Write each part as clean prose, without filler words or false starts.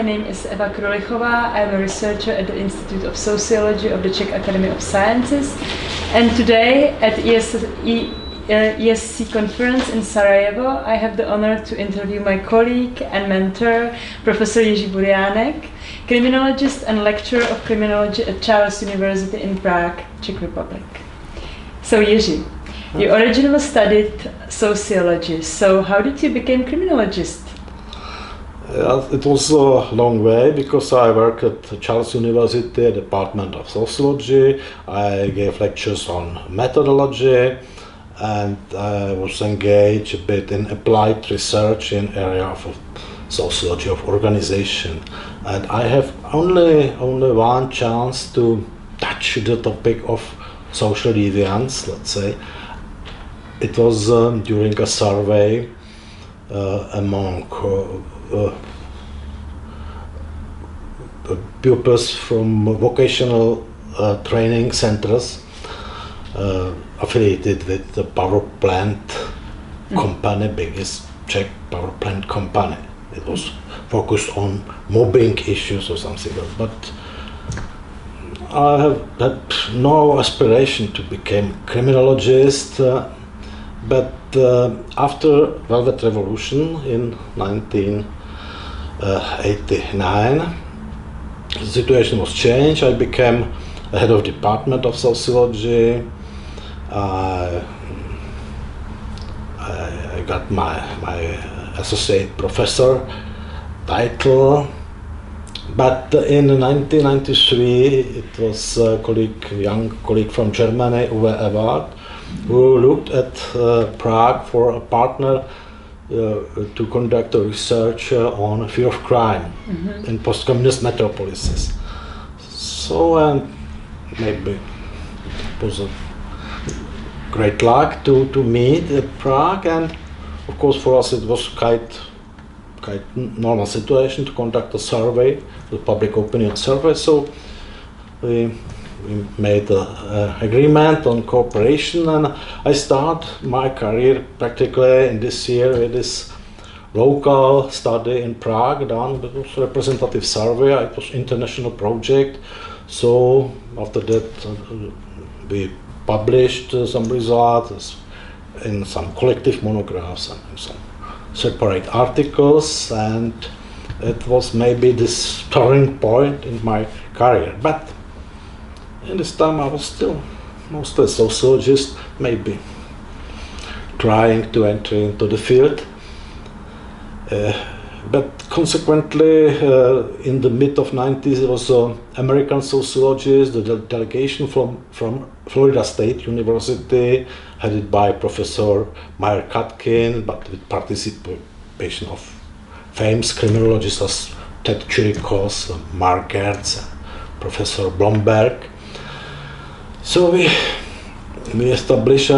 my name is Eva Krulichová. I am a researcher at the Institute of Sociology of the Czech Academy of Sciences, and today at ESC conference in Sarajevo, I have the honor to interview my colleague and mentor, Professor Jiří Buriánek, criminologist and lecturer of criminology at Charles University in Prague, Czech Republic. So Jiří, you originally studied sociology, so how did you become criminologist? It was a long way because I worked at Charles University, Department of Sociology. I gave lectures on methodology, and I was engaged a bit in applied research in area of sociology of organization. And I have only one chance to touch the topic of social deviance, let's say. It was during a survey among pupils from vocational training centers affiliated with the power plant company, biggest Czech power plant company. It was focused on mobbing issues or something else, but I have had no aspiration to become criminologist. But after Velvet Revolution in 1989, the situation was changed. I became the head of department of sociology. I got my associate professor title. But in 1993, it was a young colleague from Germany, Eva, who looked at Prague for a partner to conduct a research on fear of crime in post-communist metropolises. So maybe it was a great luck to meet at Prague, and of course for us it was quite normal situation to conduct a survey, the public opinion survey. So we made an agreement on cooperation, and I start my career practically in this year with this local study in Prague done. It was a representative survey, it was international project. So after that we published some results in some collective monographs and in some separate articles, and it was maybe this turning point in my career. But in this time I was still mostly a sociologist, maybe trying to enter into the field. But consequently, in the mid of 90s, there was an American sociologist, the delegation from Florida State University, headed by Professor Meyer Katkin, but with participation of famous criminologists as Ted Chirikos, Mark Gertz, Professor Blomberg. So we establish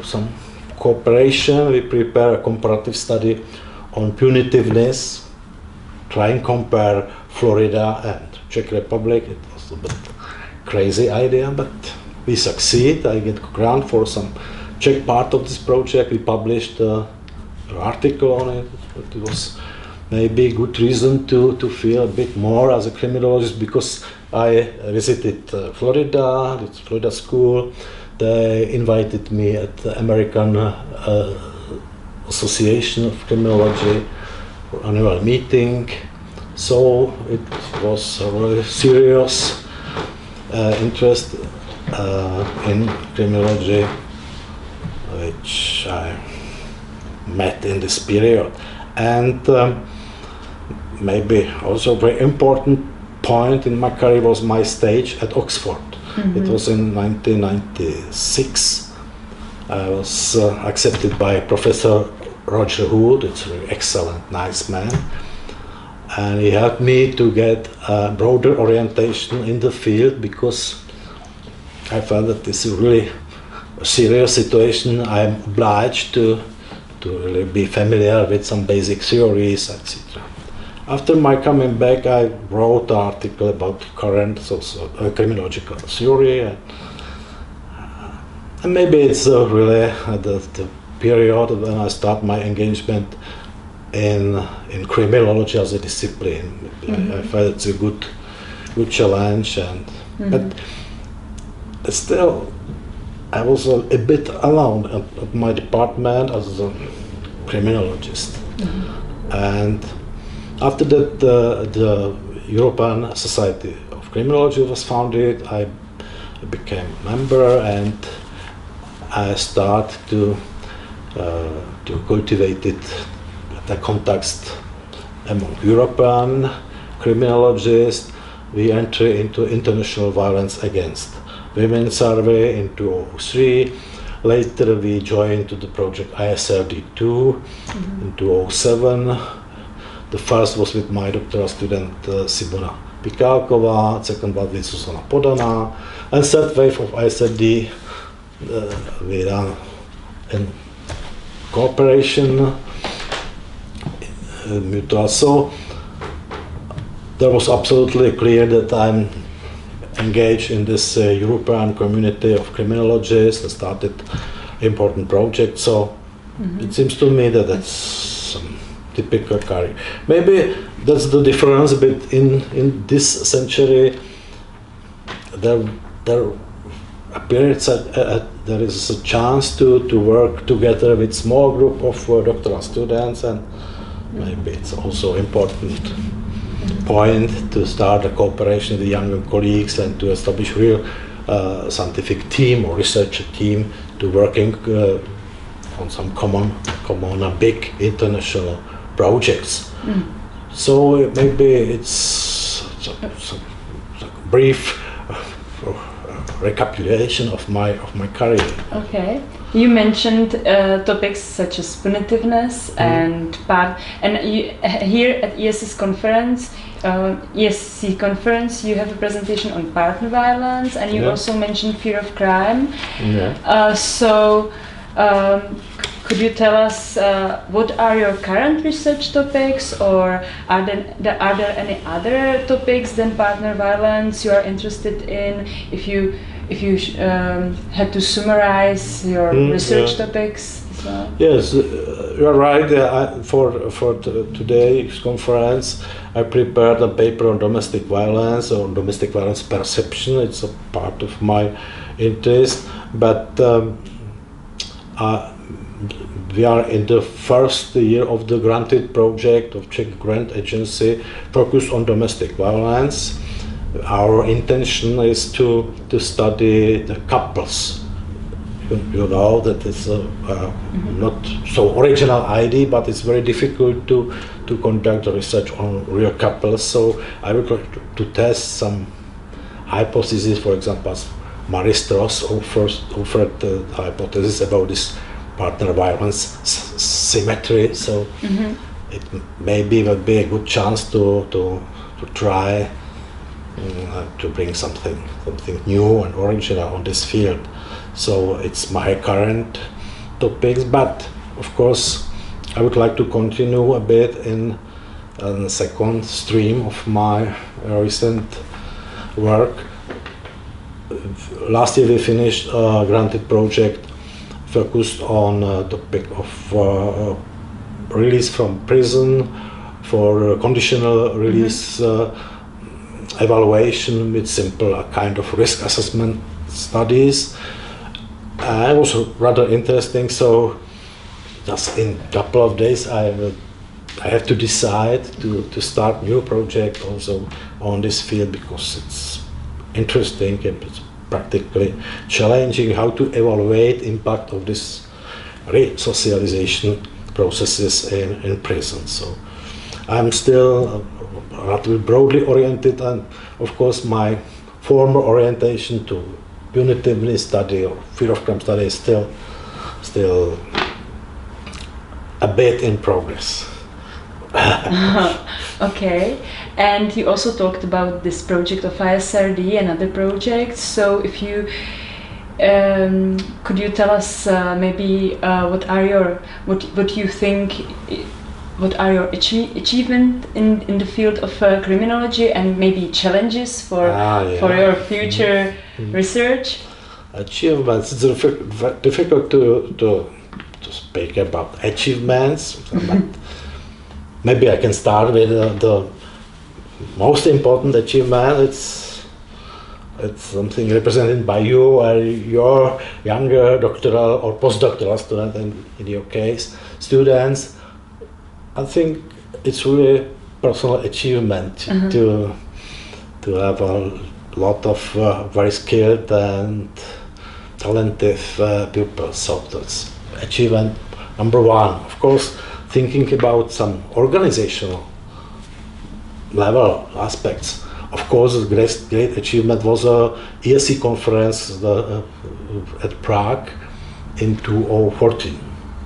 some cooperation. We prepare a comparative study on punitiveness, try and compare Florida and Czech Republic. It was a bit crazy idea, but we succeed. I get grant for some Czech part of this project. We published an article on it. It was maybe a good reason to feel a bit more as a criminologist, because I visited Florida, it's Florida school. They invited me at the American Association of Criminology for annual meeting. So it was a really serious interest in criminology, which I met in this period. And maybe also a very important point in my career was my stage at Oxford. It was in 1996. I was accepted by Professor Roger Hood. It's a very excellent, nice man. And he helped me to get a broader orientation in the field, because I felt that this is really a serious situation. I'm obliged to really be familiar with some basic theories, etc. After my coming back, I wrote an article about current criminological theory, and maybe it's really the period when I start my engagement in criminology as a discipline. I felt it's a good challenge, and but still I was a bit alone at my department as a criminologist. And after that, the European Society of Criminology was founded. I became a member, and I started to cultivate the context among European criminologists. We enter into international violence against women survey in 2003. Later we joined to the project ISRD2 in 2007. The first was with my doctoral student Simona Pikálková, second one with Zuzana Podana, and third wave of ISRD we done in cooperation mutual. So there was absolutely clear that I'm engaged in this European community of criminologists and started important projects. So it seems to me that that's some typical career. Maybe that's the difference, but in this century there appears there is a chance to work together with small group of doctoral students, and maybe it's also important point to start a cooperation with younger colleagues and to establish real scientific team or research team to working on some common big international projects. So maybe it's a brief recapitulation of my career. Okay, you mentioned topics such as punitiveness and here at ESC conference you have a presentation on partner violence, and you also mentioned fear of crime. Could you tell us what are your current research topics, or are there any other topics than partner violence you are interested in? If you had to summarize your research topics as well. Yes, you're right. For today's conference, I prepared a paper on domestic violence or domestic violence perception. It's a part of my interest, but we are in the first year of the granted project of Czech Grant Agency focused on domestic violence. Our intention is to study the couples. You know that it's not so original idea, but it's very difficult to conduct research on real couples. So I would like to test some hypotheses. For example, Marie Strauss offered the hypothesis about this partner violence symmetry. So it maybe would be a good chance to try to bring something new and original on this field. So it's my current topics, but of course I would like to continue a bit in the second stream of my recent work. Last year we finished a granted project focused on the topic of release from prison for conditional release evaluation with simple kind of risk assessment studies. It was rather interesting, so just in a couple of days I have to decide to start new project also on this field, because it's interesting and it's practically challenging how to evaluate impact of this re-socialization processes in prison. So I'm still rather broadly oriented, and of course my former orientation to punitiveness study or fear of crime study is still a bit in progress. Okay, and you also talked about this project of ISRD and other projects. So if you could you tell us maybe what you think, what are your achievements in the field of criminology, and maybe challenges for your future research? Achievements. It's difficult to speak about achievements, but maybe I can start with the most important achievement. It's something represented by you or your younger doctoral or postdoctoral student, in your case, students. I think it's really personal achievement to have a lot of very skilled and talented pupils. So that's achievement number one. Of course, thinking about some organizational level aspects. Of course, the great achievement was a ESC conference at Prague in 2014.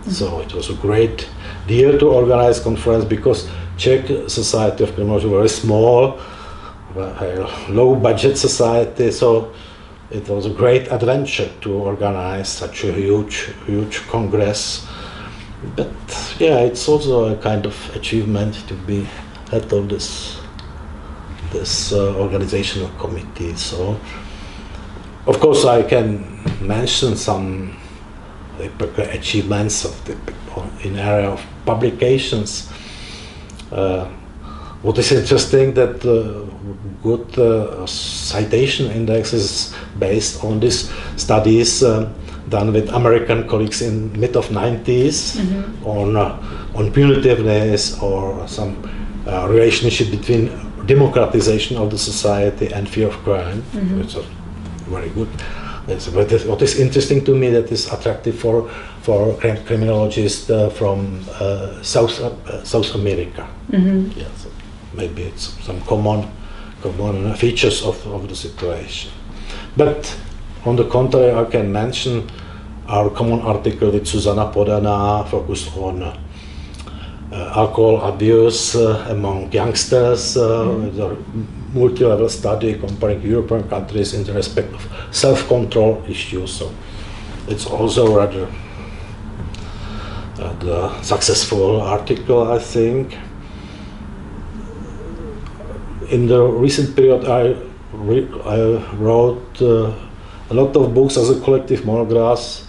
So it was a great deal to organize conference because Czech Society of Criminology was very small, low budget society. So it was a great adventure to organize such a huge congress. But yeah, it's also a kind of achievement to be head of this organizational committee. So, of course, I can mention some achievements in the area of publications. What is interesting that good citation index is based on these studies done with American colleagues in mid of 90s on punitiveness or some relationship between democratization of the society and fear of crime. It's very good. What is interesting to me, that is attractive for criminologists from South America. Yeah, so maybe it's some common features of the situation. But on the contrary, I can mention our common article with Zuzana Podana, focused on alcohol abuse among youngsters, with a multi-level study comparing European countries in the respect of self-control issues. So it's also rather the successful article, I think. In the recent period, I wrote a lot of books as a collective monographs.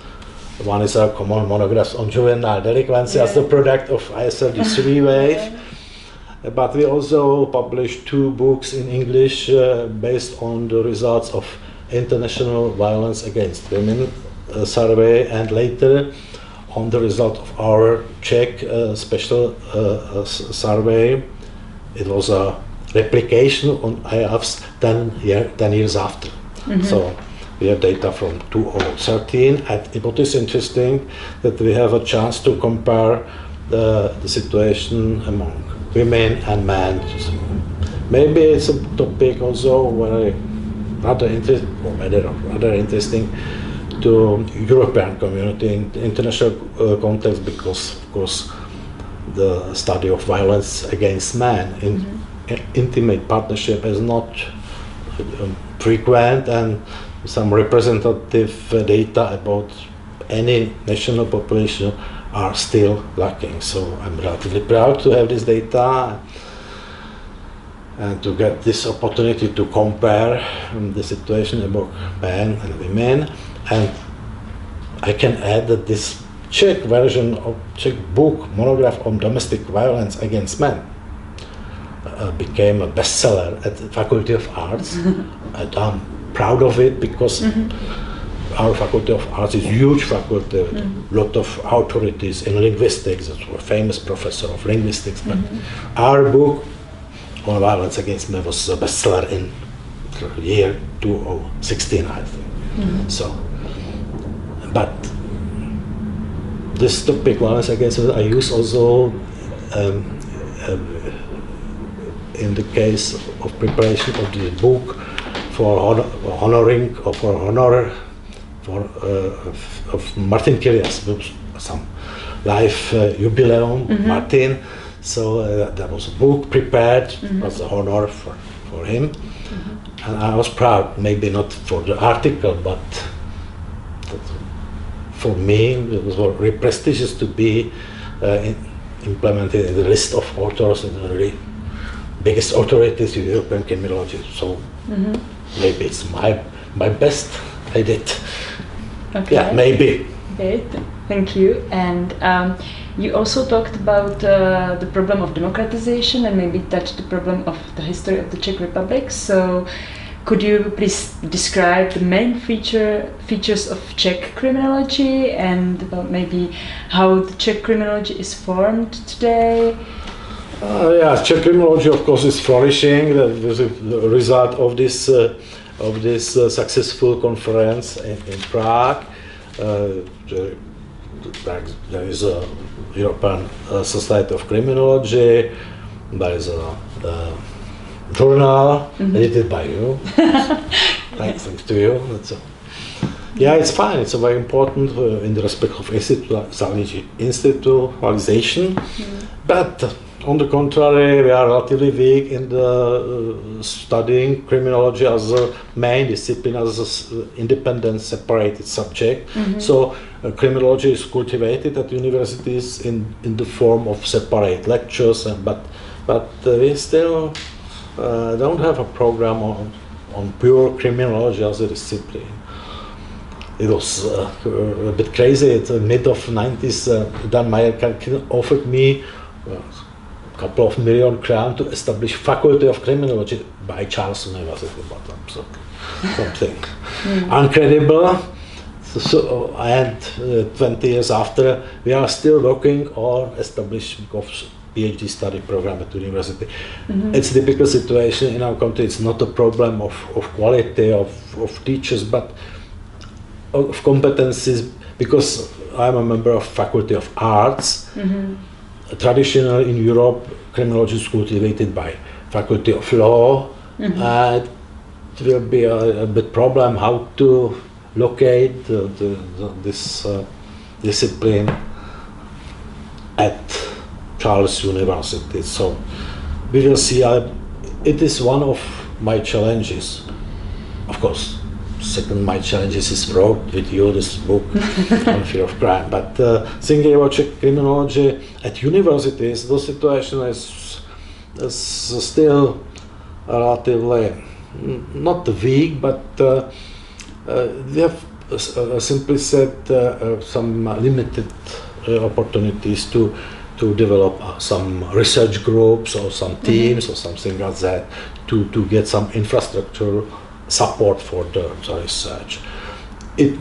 One is a common monograph on juvenile delinquency as the product of ISLD 3 wave. But we also published 2 books in English based on the results of International Violence Against Women survey, and later on the result of our Czech special survey. It was a replication on IAFs 10 years after. So we have data from 2013, and what is interesting that we have a chance to compare the situation among women and men. Maybe it's a topic also rather interesting to European community in the international context, because of course the study of violence against men in intimate partnership is not frequent, and some representative data about any national population are still lacking. So I'm relatively proud to have this data and to get this opportunity to compare the situation among men and women. And I can add that this Czech version of Czech book, monograph on domestic violence against men, became a bestseller at the Faculty of Arts. And I'm proud of it, because our Faculty of Arts is a huge faculty, with a lot of authorities in linguistics, a famous professor of linguistics. But our book on violence against men was a bestseller in the year 2016, I think. So, but this topic, violence against men, I use also in the case of preparation of the book for honoring or for honor of Martin Kirias, some life jubileum, Martin. So there was a book prepared as an honor for him, and I was proud. Maybe not for the article, but for me it was very prestigious to be implemented in the list of authors and the really biggest authorities in European criminology. So maybe it's my best edit. Okay. Yeah, maybe. Okay, thank you. And You also talked about the problem of democratization and maybe touched the problem of the history of the Czech Republic. So could you please describe the main features of Czech criminology and about maybe how the Czech criminology is formed today? Yeah, Czech criminology, of course, is flourishing. The result of this successful conference in Prague. There is a European Society of Criminology. There is a journal edited by you. Thanks to you. Yeah, it's fine. It's very important in the respect of institutionalization. But on the contrary, we are relatively weak in the studying criminology as a main discipline, as an independent, separated subject. So criminology is cultivated at universities in the form of separate lectures, but we still don't have a program on pure criminology as a discipline. It was a bit crazy. At the mid of 90s, Dan Meyer offered me couple of million crown to establish Faculty of Criminology by Charles University, but something incredible. So, and 20 years after, we are still working on establishing of PhD study program at university. It's a typical situation in our country. It's not a problem of quality of teachers, but of competencies, because I'm a member of Faculty of Arts. Traditionally in Europe, criminology is cultivated by Faculty of Law. It will be a big problem how to locate this discipline at Charles University. So we will see. It is one of my challenges. Of course, second my challenges is wrote with you this book on fear of crime. But thinking about Czech criminology at universities, the situation is still relatively not weak, but we have simply said some limited opportunities to develop some research groups or some teams or something like that to get some infrastructure support for the research. The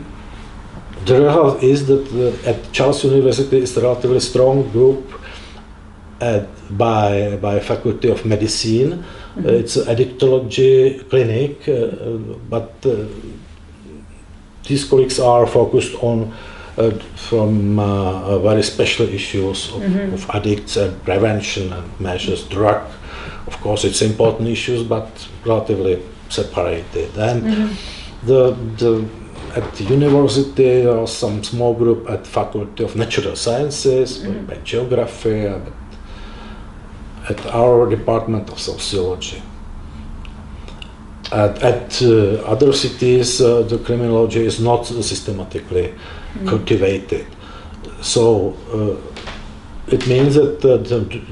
result is that at Charles University is a relatively strong group by Faculty of Medicine. It's an addictology clinic, but these colleagues are focused on from very special issues of addicts and prevention and measures, drug. Of course, it's important issues, but relatively separated. And at the university there are some small group at Faculty of Natural Sciences, by geography, at our department of sociology. At other cities, the criminology is not systematically cultivated. So it means that the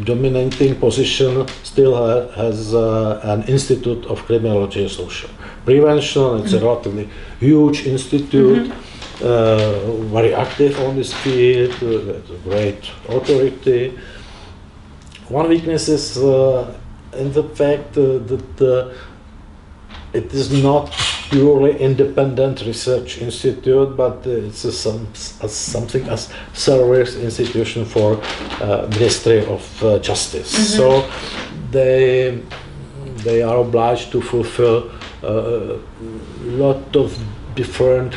dominating position still has an Institute of Criminology and Social Prevention. It's a relatively huge institute, very active on this field, a great authority. One weakness is in the fact that it is not purely independent research institute, but it's something as service institution for Ministry of Justice. So they are obliged to fulfill a lot of different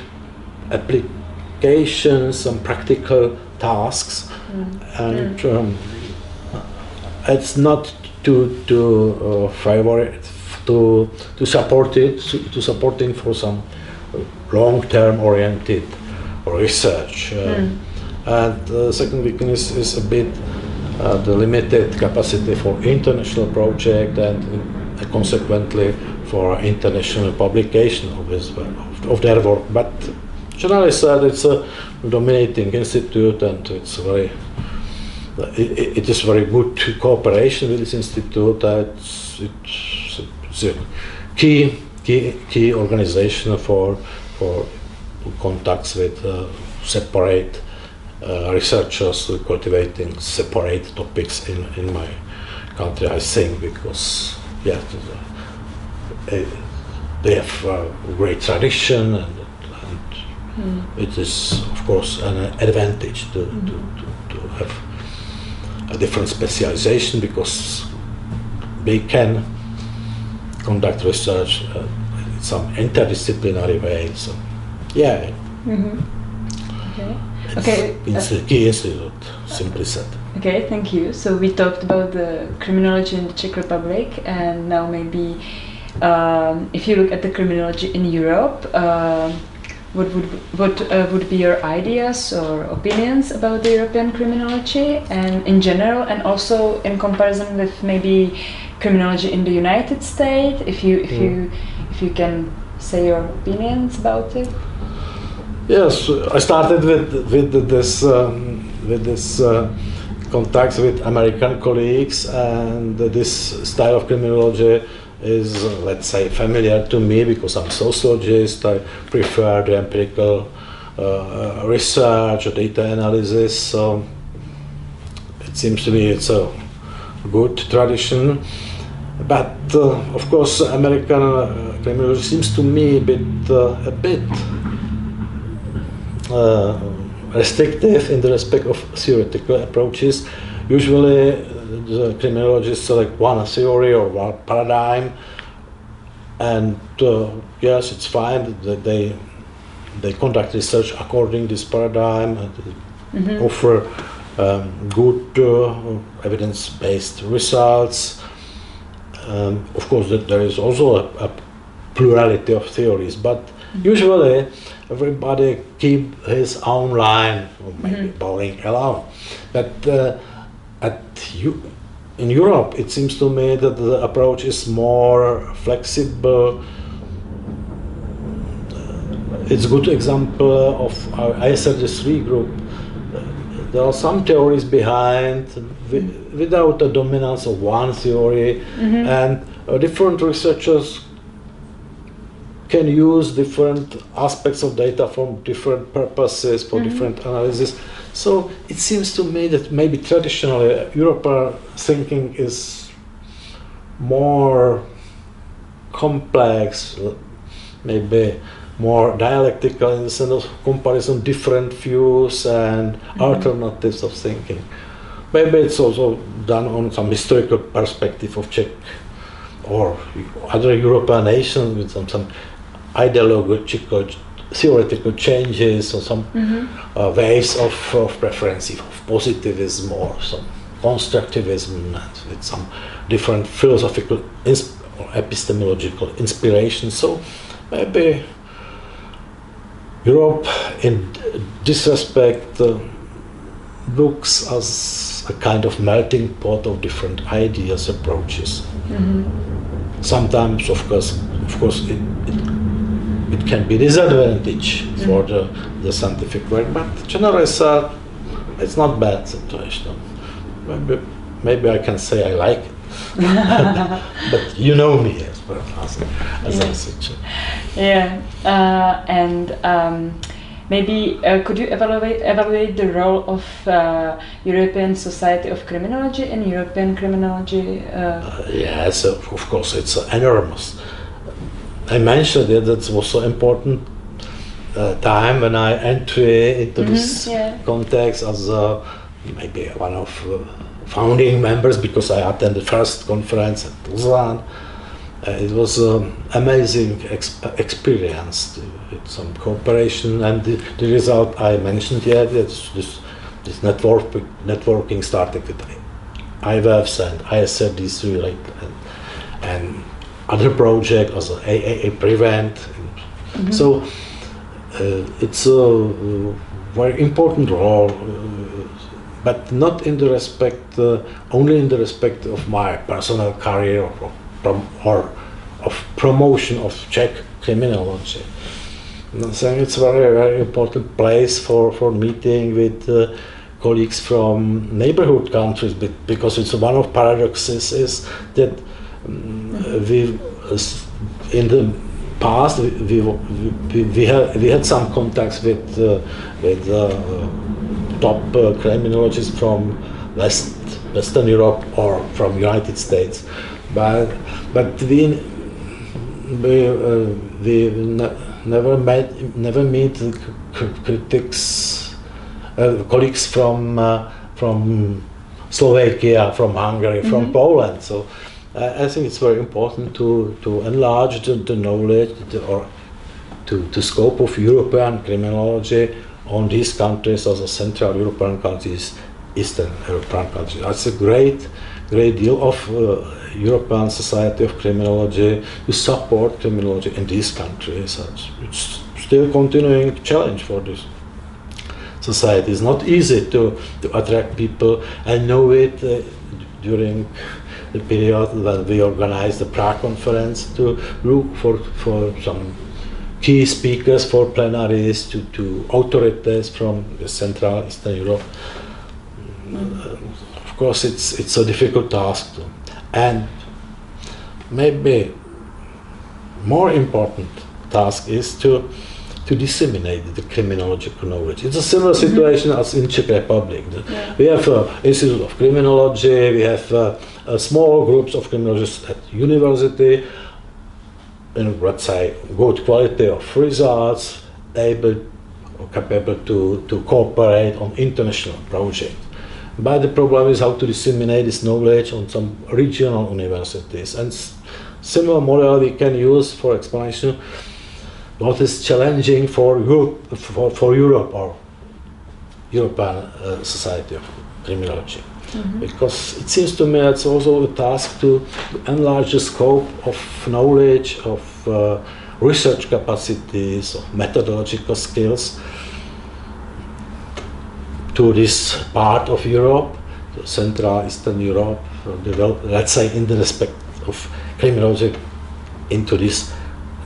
applications and practical tasks, and it's not to favor it. To supporting for some long-term oriented research. And the second weakness is a bit the limited capacity for international project and consequently for international publication of their work. But generally said, it's a dominating institute, and it's very. It is very good cooperation with this institute. It's a key organization for contacts with separate researchers cultivating separate topics in my country, I think, because they have a great tradition, and it is, of course, an advantage to have a different specialization, because they can conduct research in some interdisciplinary way. So, yeah. It's a key institute, simply said. Okay, thank you. So we talked about the criminology in the Czech Republic, and now maybe if you look at the criminology in Europe, what would be your ideas or opinions about the European criminology, and in general, and also in comparison with maybe criminology in the United States? If you can say your opinions about it. Yes, I started with this contacts with American colleagues, and this style of criminology is, let's say, familiar to me because I'm a sociologist. I prefer the empirical research or data analysis. So it seems to me it's a good tradition. But of course, American criminology seems to me a bit restrictive in the respect of theoretical approaches. Usually, the criminologists select one theory or one paradigm, and yes, it's fine that they conduct research according to this paradigm and offer good evidence-based results. Of course, there is also a plurality of theories, but usually everybody keep his own line, or maybe bowing alone. But in Europe, it seems to me that the approach is more flexible. It's a good example of our ISRD3 group. There are some theories behind, without the dominance of one theory, and different researchers can use different aspects of data for different purposes, for different analysis. So it seems to me that maybe traditionally European thinking is more complex, maybe more dialectical in the sense of comparison, different views and alternatives of thinking. Maybe it's also done on some historical perspective of Czech or other European nations with some ideological, theoretical changes, or some ways of preference, of positivism or some constructivism, and with some different philosophical or epistemological inspiration. So maybe Europe, in this respect, looks as a kind of melting pot of different ideas, approaches. Sometimes, of course, it can be disadvantage for the scientific work, but generally it's not bad situation. Maybe I can say I like it, but you know me as a researcher. Yeah, and maybe could you evaluate the role of European Society of Criminology and European Criminology? Yes, of course, it's enormous. I mentioned it, that was so important time when I entered into this context as maybe one of founding members, because I attended the first conference at Tuzlan. It was an amazing experience with some cooperation, and the result I mentioned here, this networking started with IWEFs and ISRD3 later, and other project as a Prevent. So it's a very important role, but not in the respect, only in the respect of my personal career or of promotion of Czech criminology. I think it's a very, very important place for meeting with colleagues from neighborhood countries, because it's one of paradoxes is that in the past we had some contacts with top criminologists from Western Europe or from United States, but we never meet critics, colleagues from Slovakia, from Hungary, from Poland. So I think it's very important to enlarge the knowledge or the scope of European criminology on these countries, also Central European countries, Eastern European countries. That's a great deal of European Society of Criminology to support criminology in these countries. It's still continuing challenge for this society. It's not easy to attract people. I know it during the period when we organized the Prague conference to look for some key speakers for plenaries, to authorities from Central Eastern Europe. Of course, it's a difficult task, and maybe more important task is to disseminate the criminological knowledge. It's a similar situation as in Czech Republic. We have Institute of Criminology, we have small groups of criminologists at university, and let's say good quality of results, able or capable to cooperate on international projects. But the problem is how to disseminate this knowledge on some regional universities, and similar model we can use for explanation what is challenging for Europe or European Society of Criminology. Because it seems to me it's also a task to enlarge the scope of knowledge, of research capacities, of methodological skills to this part of Europe, to Central Eastern Europe, let's say in the respect of criminology into these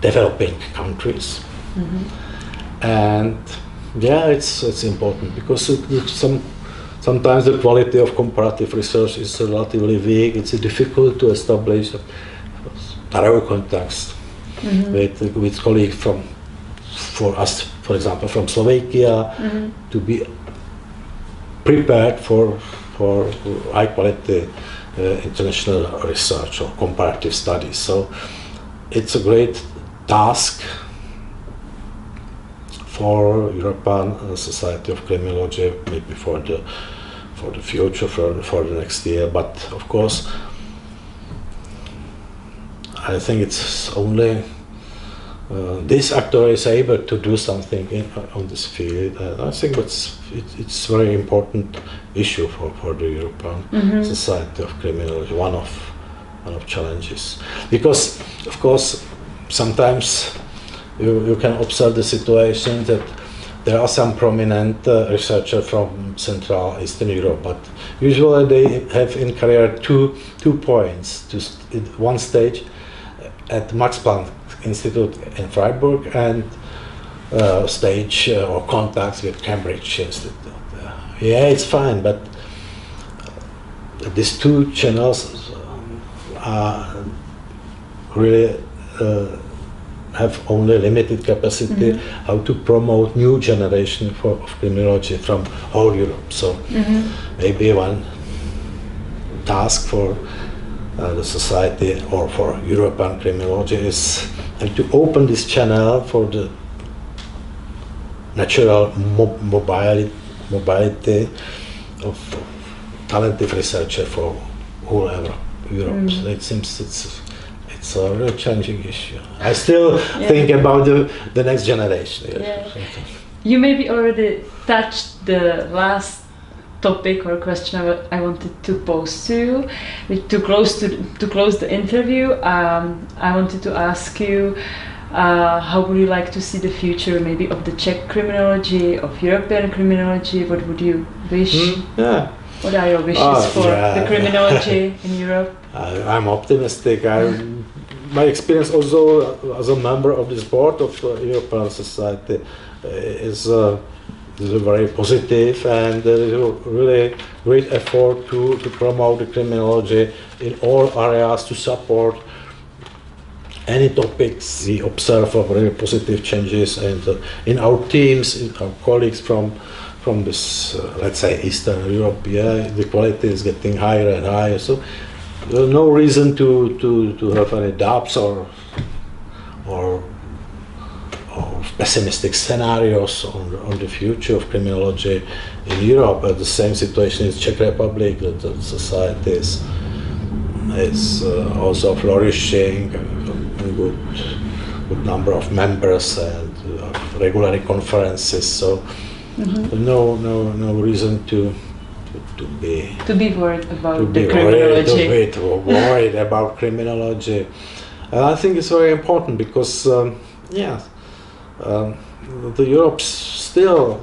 developing countries. And yeah, it's important because sometimes the quality of comparative research is relatively weak. It's difficult to establish a thorough context with colleagues for us, for example, from Slovakia, to be prepared for high quality international research or comparative studies. So it's a great task for European Society of Criminology, maybe for the future, for the next year. But of course, I think it's only this actor is able to do something on this field. I think it's very important issue for the European Society of Criminology. One of challenges, because of course sometimes you can observe the situation that there are some prominent researchers from Central Eastern Europe, but usually they have in career two points. One stage at Max Planck Institute in Freiburg, and stage or contacts with Cambridge Institute. Yeah, it's fine, but these two channels are really have only limited capacity how to promote new generation of criminology from whole Europe. So maybe one task for the society or for European criminology is to open this channel for the natural mobility of talented researchers for whole Europe. So it seems it's a really challenging issue. I still think about the next generation. You maybe already touched the last topic or question I wanted to pose to you. To close the interview, I wanted to ask you how would you like to see the future, maybe of the Czech criminology, of European criminology? What would you wish? What are your wishes for the criminology in Europe? I'm optimistic. My experience also as a member of this board of European Society is very positive, and there is a really great effort to promote the criminology in all areas, to support any topics. We observe very positive changes, and in our teams, in our colleagues from from this, let's say, Eastern Europe, the quality is getting higher and higher. So there's no reason to have any doubts or pessimistic scenarios on the future of criminology in Europe. But the same situation in the Czech Republic, that the society is also flourishing, a good number of members and regular conferences. So no reason to be worried about the criminology. To be worried about criminology. And I think it's very important because the Europe still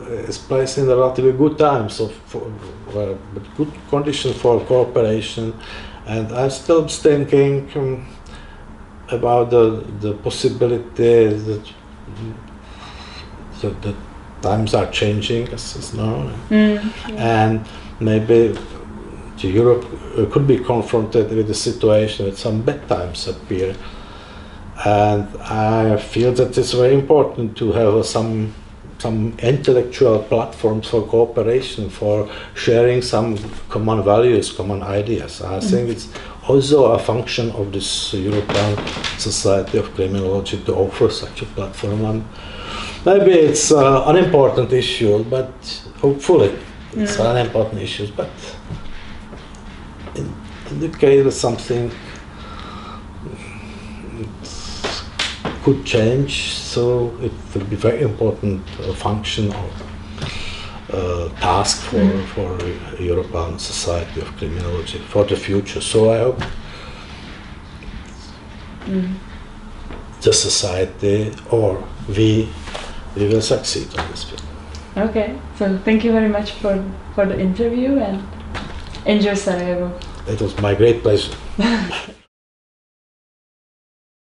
is placed in a relatively good times with good conditions for cooperation, and I'm still thinking about the possibility that the times are changing as known, and maybe Europe could be confronted with a situation that some bad times appear. And I feel that it's very important to have some intellectual platforms for cooperation, for sharing some common values, common ideas. I think it's also a function of this European Society of Criminology to offer such a platform. And maybe it's an unimportant issue, but hopefully it's an important issue. But in the case of something could change, so it will be very important function or task for European Society of Criminology for the future. So I hope the society or we will succeed on this field. Okay, so thank you very much for the interview and enjoy Sarajevo. It was my great pleasure.